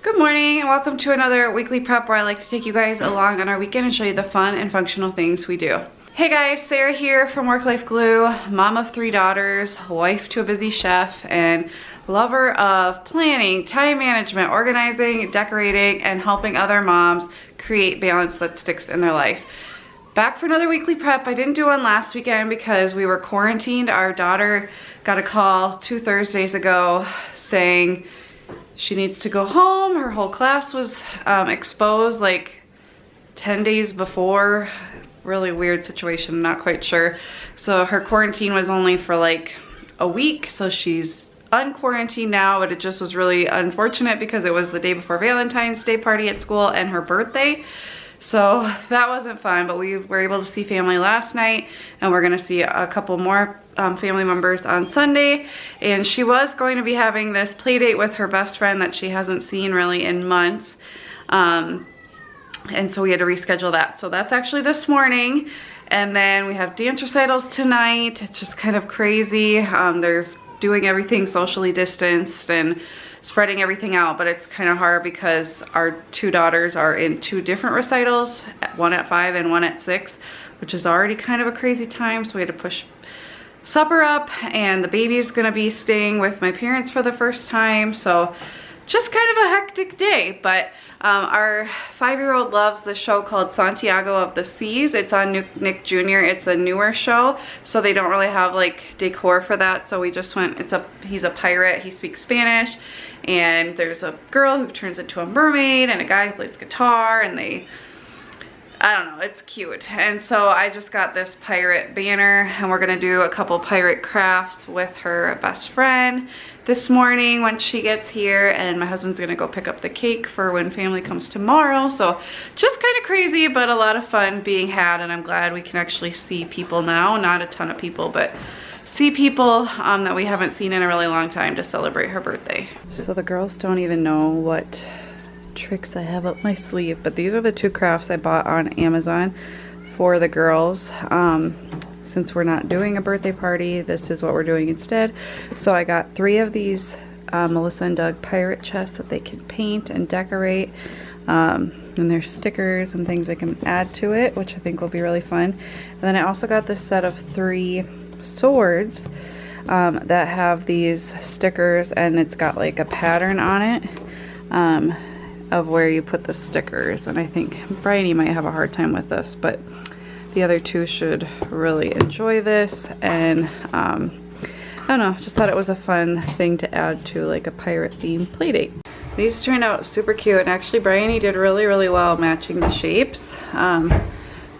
Good morning and welcome to another weekly prep where I like to take you guys along on our weekend and show you the fun and functional things we do. Hey guys, Sarah here from Work Life Glue, mom of 3 daughters, wife to a busy chef, and lover of planning, time management, organizing, decorating, and helping other moms create balance that sticks in their life. Back for another weekly prep. I didn't do one last weekend because we were quarantined. Our daughter got a call 2 Thursdays ago saying she needs to go home. Her whole class was exposed like 10 days before. Really weird situation, not quite sure. So her quarantine was only for like a week, so she's unquarantined now, but it just was really unfortunate because it was the day before Valentine's Day party at school and her birthday. So that wasn't fun, but we were able to see family last night, and we're gonna see a couple more family members on Sunday. And she was going to be having this play date with her best friend that she hasn't seen really in months. And so we had to reschedule that. So that's actually this morning. And then we have dance recitals tonight. It's just kind of crazy. They're doing everything socially distanced and spreading everything out, but it's kind of hard because our 2 daughters are in 2 different recitals, one at 5 and one at 6, which is already kind of a crazy time. So we had to push supper up, and the baby's gonna be staying with my parents for the first time. So just kind of a hectic day, but our 5-year-old loves the show called Santiago of the Seas. It's on Nick Jr. It's a newer show, so they don't really have like decor for that. So we just went, he's a pirate, he speaks Spanish, and there's a girl who turns into a mermaid and a guy who plays guitar, and I don't know, it's cute. And so I just got this pirate banner, and we're gonna do a couple pirate crafts with her best friend this morning when she gets here, and my husband's gonna go pick up the cake for when family comes tomorrow. So just kind of crazy, but a lot of fun being had, and I'm glad we can actually see people now. Not a ton of people, but see people that we haven't seen in a really long time to celebrate her birthday. So the girls don't even know what tricks I have up my sleeve, but these are the 2 crafts I bought on Amazon for the girls. Since we're not doing a birthday party, this is what we're doing instead. So I got 3 of these Melissa and Doug pirate chests that they can paint and decorate, and there's stickers and things they can add to it, which I think will be really fun. And then I also got this set of 3 swords that have these stickers, and it's got like a pattern on it of where you put the stickers, and I think Bryony might have a hard time with this, but the other 2 should really enjoy this. And I don't know, just thought it was a fun thing to add to like a pirate themed play date. These turned out super cute, and actually Bryony did really well matching the shapes.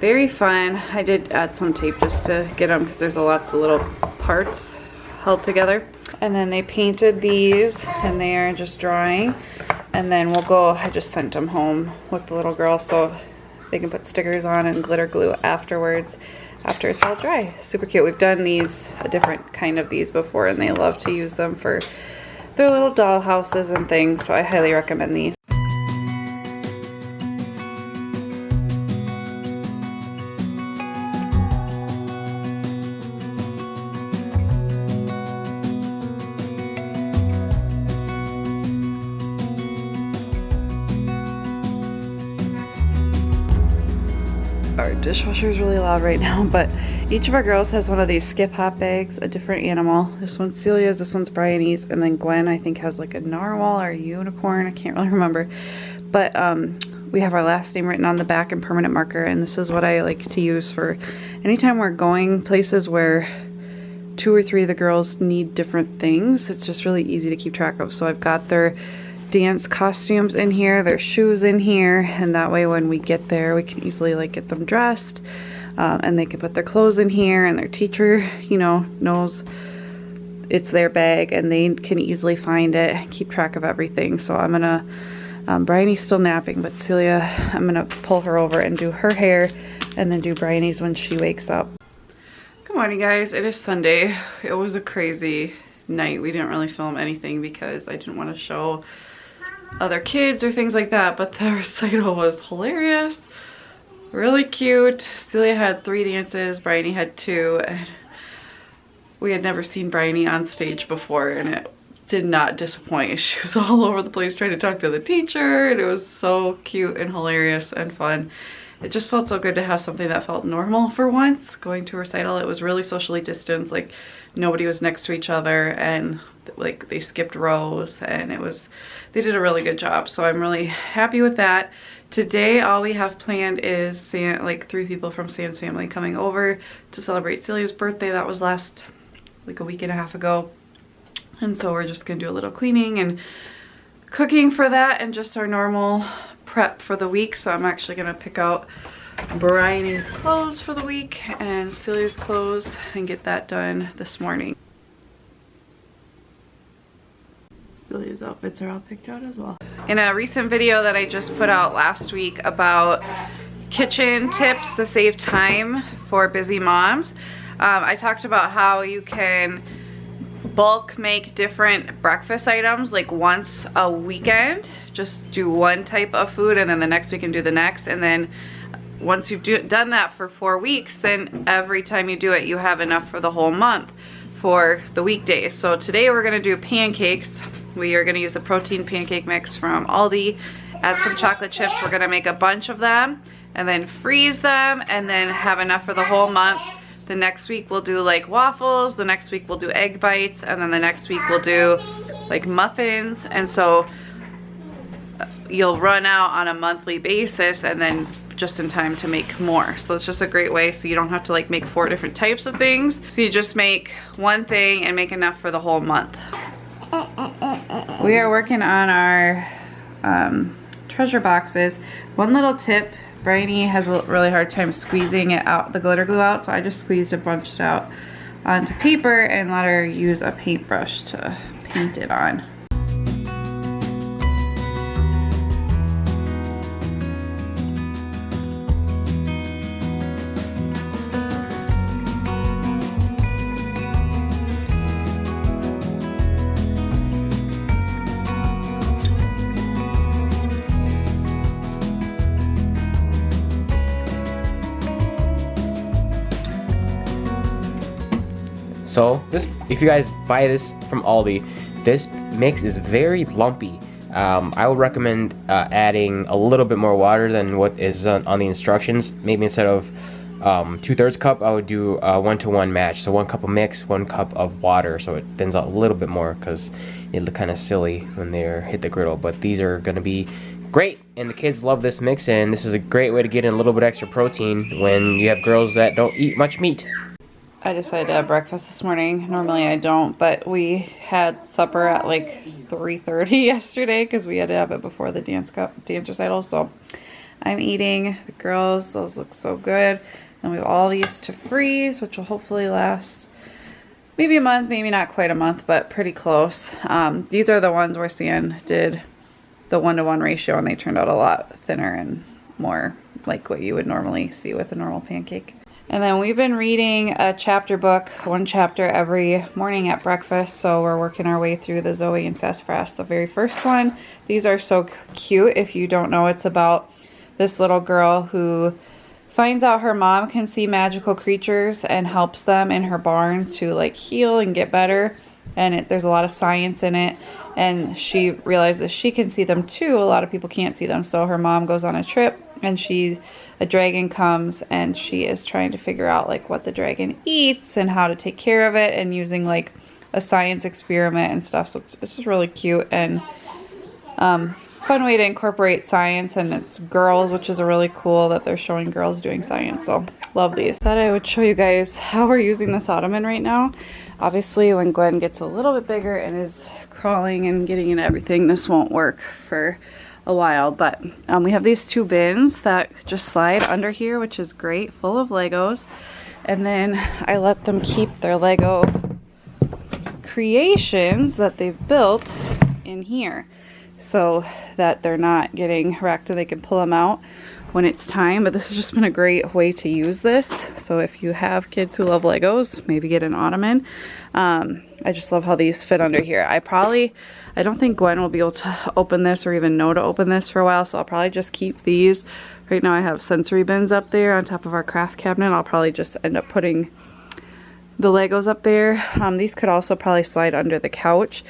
Very fun. I did add some tape just to get them because there's lots of little parts held together. And then they painted these, and they are just drying. And then we'll go, I just sent them home with the little girl so they can put stickers on and glitter glue afterwards, after it's all dry. Super cute. We've done these, a different kind of these before, and they love to use them for their little doll houses and things, so I highly recommend these. Our dishwasher is really loud right now, but each of our girls has one of these skip hop bags, a different animal. This one's Celia's, this one's Bryony's, and then Gwen I think has like a narwhal or a unicorn, I can't really remember. But we have our last name written on the back in permanent marker, and this is what I like to use for anytime we're going places where 2 or 3 of the girls need different things. It's just really easy to keep track of. So I've got their dance costumes in here, their shoes in here, and that way when we get there we can easily like get them dressed, and they can put their clothes in here, and their teacher, you know, knows it's their bag and they can easily find it and keep track of everything. So I'm gonna, Bryony's still napping, but Celia, I'm gonna pull her over and do her hair, and then do Bryony's when she wakes up. Good morning guys, it is Sunday. It was a crazy night. We didn't really film anything because I didn't want to show other kids or things like that, but the recital was hilarious, really cute. Celia had 3 dances, Bryony had 2, and we had never seen Bryony on stage before, and it did not disappoint. She was all over the place trying to talk to the teacher, and it was so cute and hilarious and fun. It just felt so good to have something that felt normal for once. Going to a recital, it was really socially distanced, like nobody was next to each other, and like they skipped rows, and they did a really good job. So I'm really happy with that. Today all we have planned is like 3 people from Sam's family coming over to celebrate Celia's birthday. That was like a week and a half ago. And so we're just gonna do a little cleaning and cooking for that and just our normal prep for the week. So I'm actually gonna pick out Bryony's clothes for the week and Celia's clothes and get that done this morning. Celia's outfits are all picked out as well. In a recent video that I just put out last week about kitchen tips to save time for busy moms, I talked about how you can bulk make different breakfast items like once a weekend. Just do one type of food and then the next weekend do the next, and then once you've done that for 4 weeks, then every time you do it you have enough for the whole month for the weekdays. So today we're gonna do pancakes. We are gonna use the protein pancake mix from Aldi, add some chocolate chips. We're gonna make a bunch of them and then freeze them and then have enough for the whole month. The next week we'll do like waffles, the next week we'll do egg bites, and then the next week we'll do like muffins. And so you'll run out on a monthly basis and then just in time to make more. So it's just a great way so you don't have to like make 4 different types of things. So you just make one thing and make enough for the whole month. We are working on our treasure boxes. One little tip, Bryony has a really hard time squeezing it out, the glitter glue out, so I just squeezed a bunch out onto paper and let her use a paintbrush to paint it on. So this, if you guys buy this from Aldi, this mix is very lumpy. I would recommend adding a little bit more water than what is on the instructions. Maybe instead of 2/3 cup, I would do a 1-to-1 match. So 1 cup of mix, 1 cup of water. So it thins out a little bit more because it look kind of silly when they hit the griddle. But these are gonna be great, and the kids love this mix, and this is a great way to get in a little bit extra protein when you have girls that don't eat much meat. I decided to have breakfast this morning. Normally I don't, but we had supper at like 3:30 yesterday because we had to have it before the dance recital. So I'm eating. The girls, those look so good. And we have all these to freeze, which will hopefully last maybe a month, maybe not quite a month, but pretty close. These are the ones where San did the 1-to-1 ratio, and they turned out a lot thinner and more like what you would normally see with a normal pancake. And then we've been reading a chapter book, 1 chapter every morning at breakfast. So we're working our way through the Zoe and Sassafras, the very first one. These are so cute. If you don't know, it's about this little girl who finds out her mom can see magical creatures and helps them in her barn to like heal and get better. And there's a lot of science in it. And she realizes she can see them too. A lot of people can't see them. So her mom goes on a trip, and a dragon comes, and she is trying to figure out like what the dragon eats and how to take care of it, and using like a science experiment and stuff. So it's just really cute and fun way to incorporate science, and it's girls, which is a really cool that they're showing girls doing science. So love these. Thought I would show you guys how we're using this ottoman right now. Obviously when Gwen gets a little bit bigger and is crawling and getting into everything, this won't work for a while, but we have these 2 bins that just slide under here, which is great, full of Legos. And then I let them keep their Lego creations that they've built in here so that they're not getting wrecked and they can pull them out when it's time. But this has just been a great way to use this. So if you have kids who love Legos, maybe get an ottoman. I just love how these fit under here. I don't think Gwen will be able to open this or even know to open this for a while, so I'll probably just keep these. Right now I have sensory bins up there on top of our craft cabinet. I'll probably just end up putting the Legos up there. These could also probably slide under the couch.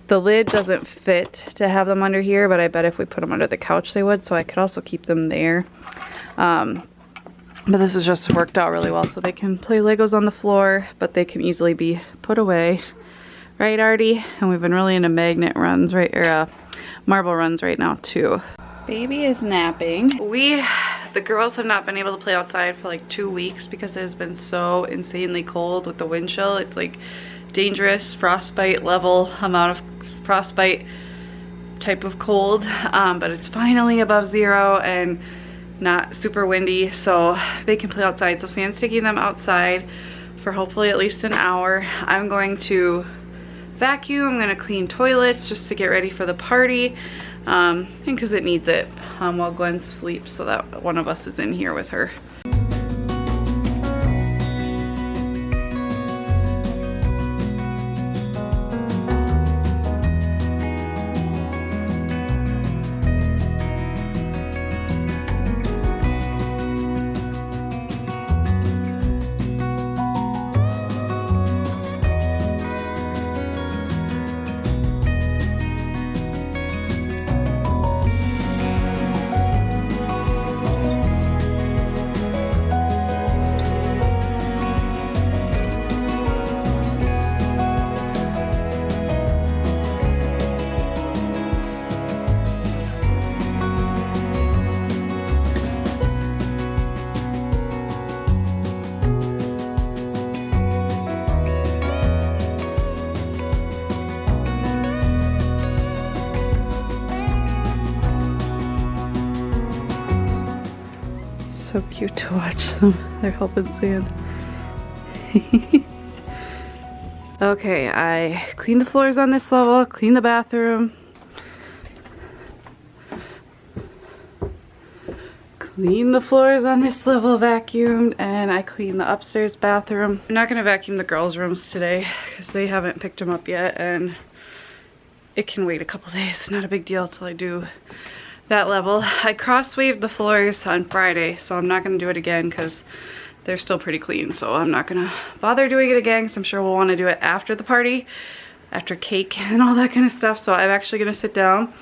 The lid doesn't fit to have them under here, but I bet if we put them under the couch they would, so I could also keep them there. But this has just worked out really well, so they can play Legos on the floor, but they can easily be put away. Right, Artie? And we've been really into magnet runs, right, or marble runs right now too. Baby is napping. The girls have not been able to play outside for like 2 weeks because it has been so insanely cold with the wind chill. It's like dangerous frostbite level amount of frostbite type of cold, but it's finally above 0 and not super windy, so they can play outside. So Sam's taking them outside for hopefully at least an hour. I'm going to vacuum, I'm gonna clean toilets just to get ready for the party, and because it needs it while Gwen sleeps, so that one of us is in here with her. So cute to watch them. They're helping Sam. Okay, I cleaned the floors on this level, cleaned the bathroom. Cleaned the floors on this level, vacuumed, and I cleaned the upstairs bathroom. I'm not gonna vacuum the girls' rooms today because they haven't picked them up yet, and it can wait a couple days. Not a big deal till I do that level. I cross-waved the floors on Friday, so I'm not gonna do it again because they're still pretty clean, so I'm not gonna bother doing it again because I'm sure we'll want to do it after the party, after cake and all that kind of stuff. So I'm actually gonna sit down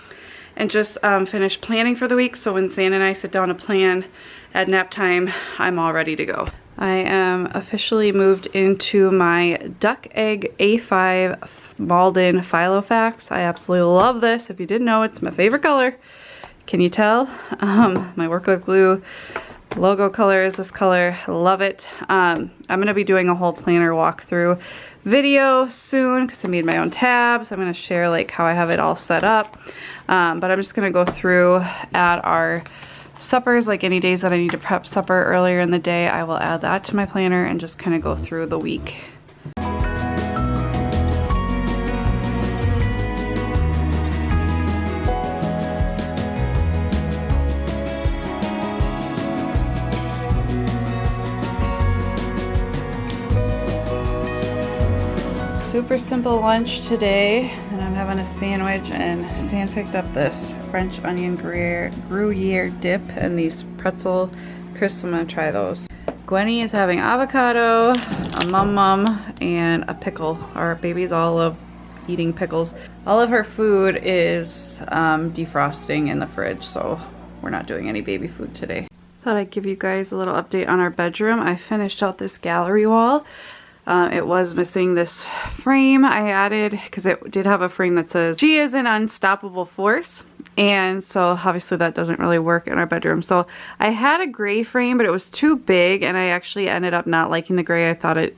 and just finish planning for the week, so when San and I sit down to plan at nap time, I'm all ready to go. I am officially moved into my duck egg A5 Malden Filofax. I absolutely love this. If you didn't know, it's my favorite color. Can you tell? My work with glue logo color is this color. Love it. I'm gonna be doing a whole planner walkthrough video soon because I made my own tabs. I'm gonna share like how I have it all set up. But I'm just gonna go through at our suppers, like any days that I need to prep supper earlier in the day, I will add that to my planner and just kind of go through the week. Super simple lunch today, and I'm having a sandwich, and San picked up this French onion Gruyere dip and these pretzel crisps. I'm gonna try those. Gwenny is having avocado, a mum and a pickle. Our babies all love eating pickles. All of her food is defrosting in the fridge, so we're not doing any baby food today. Thought I'd give you guys a little update on our bedroom. I finished out this gallery wall. It was missing this frame I added because it did have a frame that says she is an unstoppable force, and so obviously that doesn't really work in our bedroom. So I had a gray frame, but it was too big, and I actually ended up not liking the gray. I thought it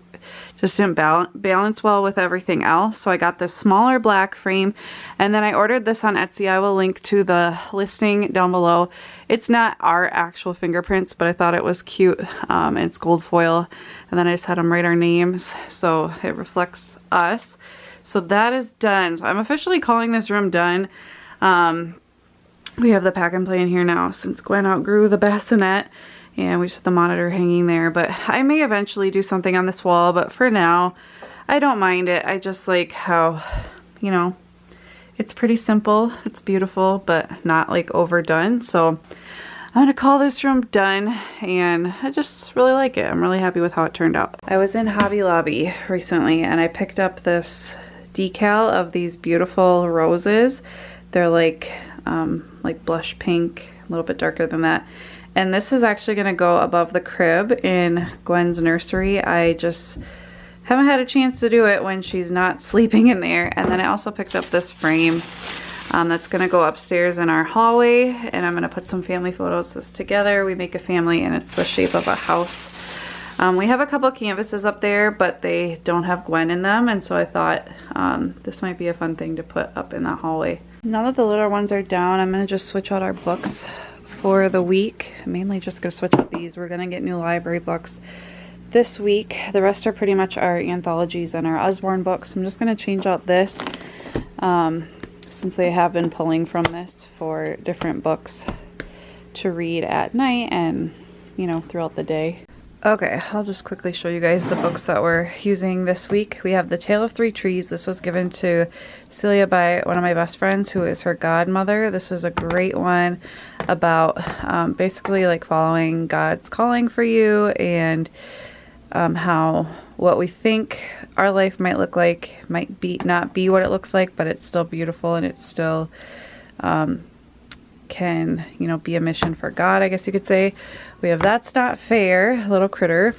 just didn't balance well with everything else. So I got this smaller black frame, and then I ordered this on Etsy. I will link to the listing down below. It's not our actual fingerprints, but I thought it was cute. And it's gold foil, and then I just had them write our names so it reflects us. So that is done. So I'm officially calling this room done. We have the pack and play in here now since Gwen outgrew the bassinet, and we just have the monitor hanging there. But I may eventually do something on this wall, but for now I don't mind it. I just like how, you know, it's pretty simple, it's beautiful, but not like overdone. So I'm gonna call this room done, and I just really like it. I'm really happy with how it turned out. I was in Hobby Lobby recently, and I picked up this decal of these beautiful roses. They're like blush pink, a little bit darker than that. And this is actually going to go above the crib in Gwen's nursery. I just haven't had a chance to do it when she's not sleeping in there. And then I also picked up this frame that's going to go upstairs in our hallway, and I'm going to put some family photos together. We make a family, and it's the shape of a house. We have a couple canvases up there, but they don't have Gwen in them, and so I thought this might be a fun thing to put up in that hallway. Now that the little ones are down, I'm going to just switch out our books for the week. I'm mainly just going to switch out these. We're going to get new library books this week. The rest are pretty much our anthologies and our Usborne books. I'm just going to change out this since they have been pulling from this for different books to read at night and, you know, throughout the day. Okay, I'll just quickly show you guys the books that we're using this week. We have The Tale of Three Trees. This was given to Celia by one of my best friends who is her godmother. This is a great one about basically like following God's calling for you, and how what we think our life might look like might not be what it looks like, but it's still beautiful, and it still can, you know, be a mission for God, I guess you could say. We have That's Not Fair, Little Critter.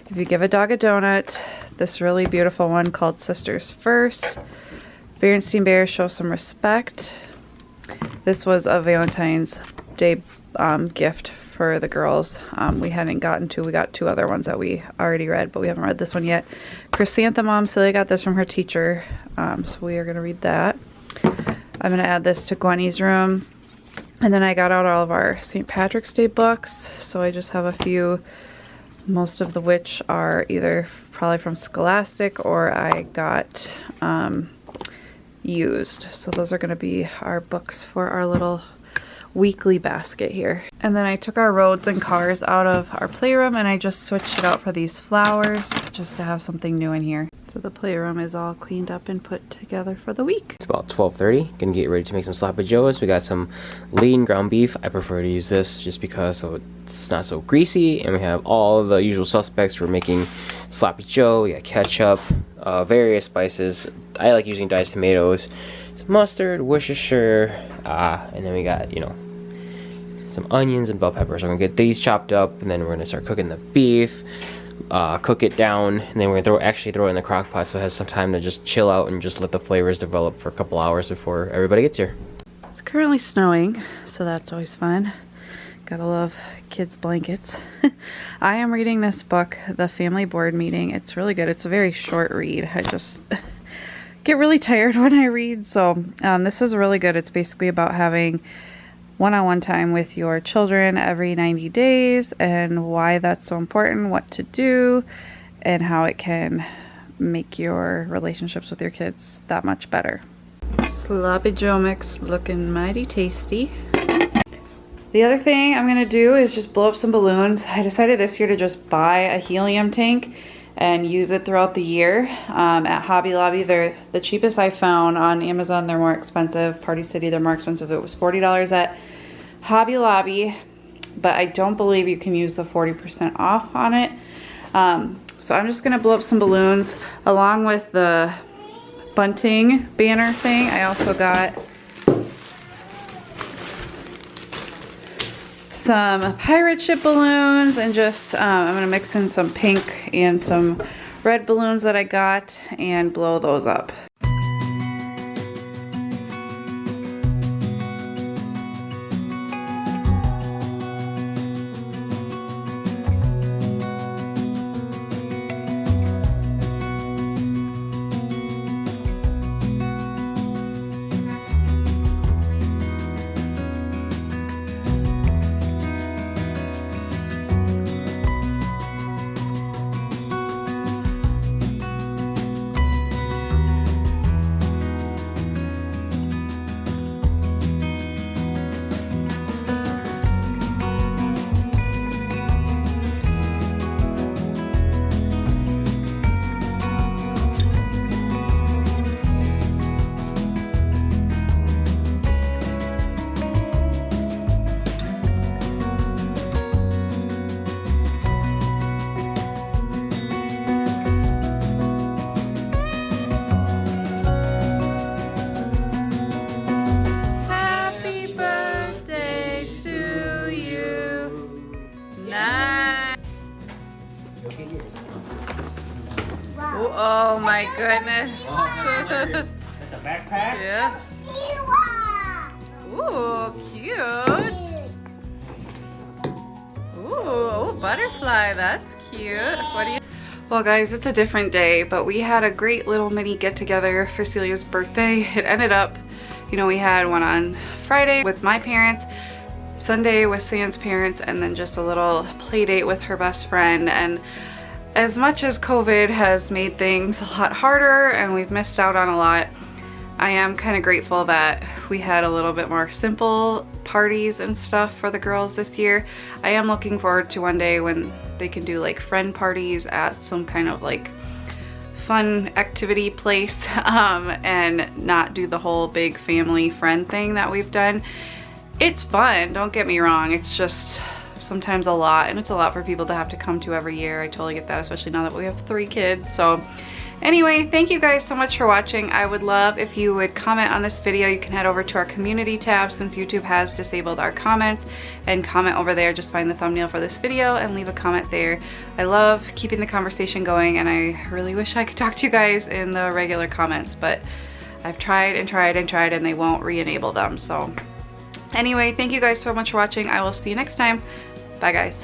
If You Give a Dog a Donut, this really beautiful one called Sisters First. Berenstein Bears, Show Some Respect. This was a Valentine's Day gift for the girls. We hadn't gotten to. We got two other ones that we already read, but we haven't read this one yet. Chrysanthemum, Celia got this from her teacher, so we are going to read that. I'm going to add this to Gwenny's room. And then I got out all of our St. Patrick's Day books, so I just have a few, most of the which are either probably from Scholastic or I got used. So those are going to be our books for our little weekly basket here. And then I took our roads and cars out of our playroom, and I just switched it out for these flowers just to have something new in here. So the playroom is all cleaned up and put together for the week. It's about 12:30. Gonna get ready to make some sloppy joes. We got some lean ground beef. I prefer to use this just because so it's not so greasy, and we have all the usual suspects for making sloppy joe. We got ketchup, various spices. I like using diced tomatoes, some mustard, Worcestershire, and then we got, you know, some onions and bell peppers. So we're gonna get these chopped up, and then we're gonna start cooking the beef. Cook it down, and then we're gonna throw it in the crock pot so it has some time to just chill out and just let the flavors develop for a couple hours before everybody gets here. It's currently snowing, so that's always fun. Gotta love kids' blankets. I am reading this book, The Family Board Meeting. It's really good. It's a very short read. I just get really tired when I read, so this is really good. It's basically about having one-on-one time with your children every 90 days and why that's so important, what to do, and how it can make your relationships with your kids that much better. Sloppy Joe mix looking mighty tasty. The other thing I'm gonna do is just blow up some balloons. I decided this year to just buy a helium tank and use it throughout the year. At Hobby Lobby, they're the cheapest I found. On Amazon, they're more expensive. Party City, they're more expensive. It was $40 at Hobby Lobby, but I don't believe you can use the 40% off on it. So I'm just gonna blow up some balloons along with the bunting banner thing. I also got some pirate ship balloons, and just I'm gonna mix in some pink and some red balloons that I got and blow those up. Oh my goodness. That's a backpack? Yeah. Ooh, cute. Ooh, butterfly, that's cute. What do you... Well guys, it's a different day, but we had a great little mini get together for Celia's birthday. It ended up, you know, we had one on Friday with my parents, Sunday with Sam's parents, and then just a little play date with her best friend. And as much as COVID has made things a lot harder and we've missed out on a lot, I am kind of grateful that we had a little bit more simple parties and stuff for the girls this year. I am looking forward to one day when they can do like friend parties at some kind of like fun activity place and not do the whole big family friend thing that we've done. It's fun, don't get me wrong, it's just sometimes a lot, and it's a lot for people to have to come to every year. I totally get that, especially now that we have 3 kids. So anyway, thank you guys so much for watching. I would love if you would comment on this video. You can head over to our community tab since YouTube has disabled our comments, and comment over there. Just find the thumbnail for this video and leave a comment there. I love keeping the conversation going, and I really wish I could talk to you guys in the regular comments, but I've tried and tried and tried and they won't re-enable them. So anyway, thank you guys so much for watching. I will see you next time. Bye guys.